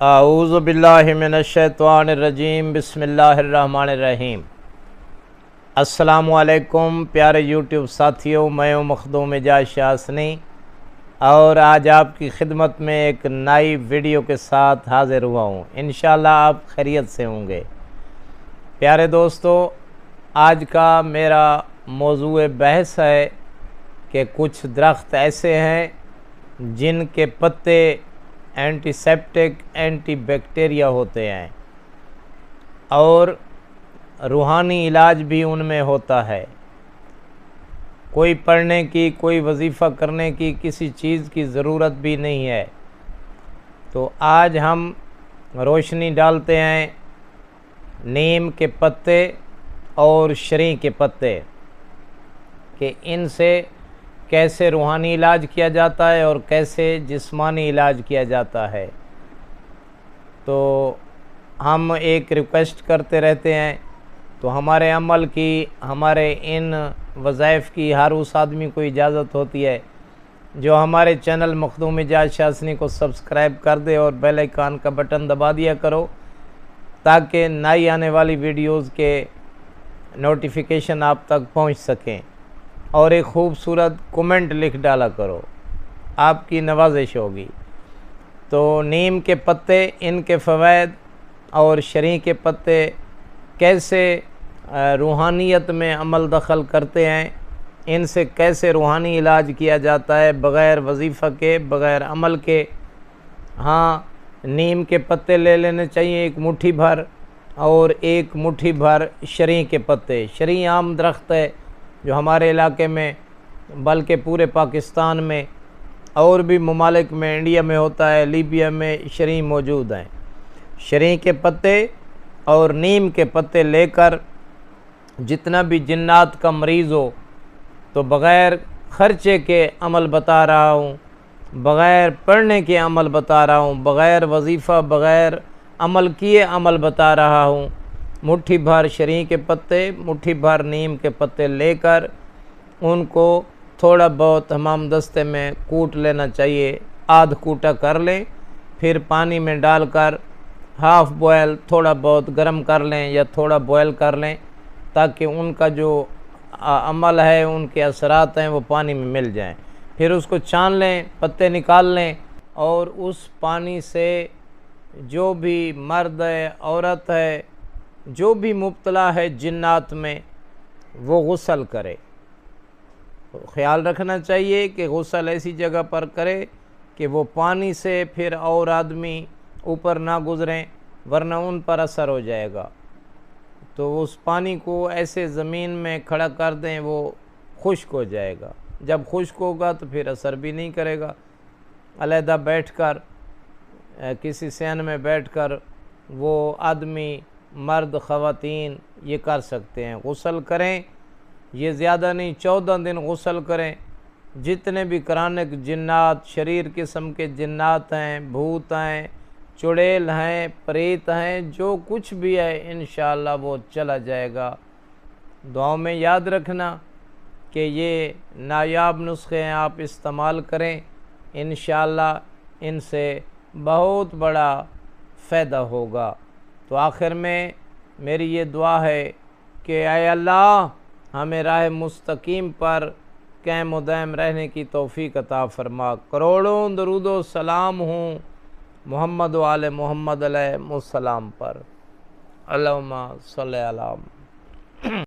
اعوذ باللہ من الشیطان الرجیم، بسم اللہ الرحمن الرحیم۔ السلام علیکم پیارے یوٹیوب ساتھیوں، میں ہوں مخدوم اعجاز شاہ حسنی اور آج آپ کی خدمت میں ایک نئی ویڈیو کے ساتھ حاضر ہوا ہوں۔ انشاءاللہ آپ خیریت سے ہوں گے۔ پیارے دوستو، آج کا میرا موضوع بحث ہے کہ کچھ درخت ایسے ہیں جن کے پتے اینٹی سیپٹک اینٹی بیکٹیریا ہوتے ہیں اور روحانی علاج بھی ان میں ہوتا ہے۔ کوئی پڑھنے کی، کوئی وظیفہ کرنے کی، کسی چیز کی ضرورت بھی نہیں ہے۔ تو آج ہم روشنی ڈالتے ہیں نیم کے پتے اور شریں کے پتے کہ ان سے کیسے روحانی علاج کیا جاتا ہے اور کیسے جسمانی علاج کیا جاتا ہے۔ تو ہم ایک ریکویسٹ کرتے رہتے ہیں، تو ہمارے عمل کی، ہمارے ان وظائف کی ہر اس آدمی کو اجازت ہوتی ہے جو ہمارے چینل مخدوم اعجاز شاہ حسنی کو سبسکرائب کر دے اور بیل آئیکن کا بٹن دبا دیا کرو تاکہ نئی آنے والی ویڈیوز کے نوٹیفیکیشن آپ تک پہنچ سکیں، اور ایک خوبصورت کومنٹ لکھ ڈالا کرو، آپ کی نوازش ہوگی۔ تو نیم کے پتے، ان کے فوائد اور شریں کے پتے کیسے روحانیت میں عمل دخل کرتے ہیں، ان سے کیسے روحانی علاج کیا جاتا ہے بغیر وظیفہ کے، بغیر عمل کے۔ ہاں، نیم کے پتے لے لینے چاہیے ایک مٹھی بھر، اور ایک مٹھی بھر شریں کے پتے۔ شریں عام درخت ہے جو ہمارے علاقے میں بلکہ پورے پاکستان میں اور بھی ممالک میں، انڈیا میں ہوتا ہے، لیبیا میں شریں موجود ہیں۔ شریں کے پتے اور نیم کے پتے لے کر جتنا بھی جنات کا مریض ہو، تو بغیر خرچے کے عمل بتا رہا ہوں، بغیر پڑھنے کے عمل بتا رہا ہوں، بغیر وظیفہ، بغیر عمل کیے عمل بتا رہا ہوں۔ مٹھی بھر شریں کے پتے، مٹھی بھر نیم کے پتے لے کر ان کو تھوڑا بہت حمام دستے میں کوٹ لینا چاہیے، آدھ کوٹا کر لیں، پھر پانی میں ڈال کر ہاف بوائل تھوڑا بہت گرم کر لیں یا تھوڑا بوائل کر لیں تاکہ ان کا جو عمل ہے، ان کے اثرات ہیں، وہ پانی میں مل جائیں۔ پھر اس کو چھان لیں، پتے نکال لیں، اور اس پانی سے جو بھی مرد ہے، عورت ہے، جو بھی مبتلا ہے جنات میں، وہ غسل کرے۔ خیال رکھنا چاہیے کہ غسل ایسی جگہ پر کرے کہ وہ پانی سے پھر اور آدمی اوپر نہ گزریں، ورنہ ان پر اثر ہو جائے گا۔ تو اس پانی کو ایسے زمین میں کھڑا کر دیں، وہ خشک ہو جائے گا۔ جب خشک ہوگا تو پھر اثر بھی نہیں کرے گا۔ علیحدہ بیٹھ کر، کسی صحن میں بیٹھ کر وہ آدمی، مرد خواتین یہ کر سکتے ہیں، غسل کریں۔ یہ زیادہ نہیں، 14 دن غسل کریں۔ جتنے بھی کرانک جنات، شریر قسم کے جنات ہیں، بھوت ہیں، چڑیل ہیں، پریت ہیں، جو کچھ بھی ہے انشاءاللہ وہ چلا جائے گا۔ دعاؤں میں یاد رکھنا کہ یہ نایاب نسخے ہیں، آپ استعمال کریں، انشاءاللہ ان سے بہت بڑا فائدہ ہوگا۔ تو آخر میں میری یہ دعا ہے کہ اے اللہ، ہمیں راہ مستقیم پر قائم و دائم رہنے کی توفیق عطا فرما۔ کروڑوں درود و سلام ہوں محمد و آل محمد علیہ السلام پر۔ اللہم صلی علی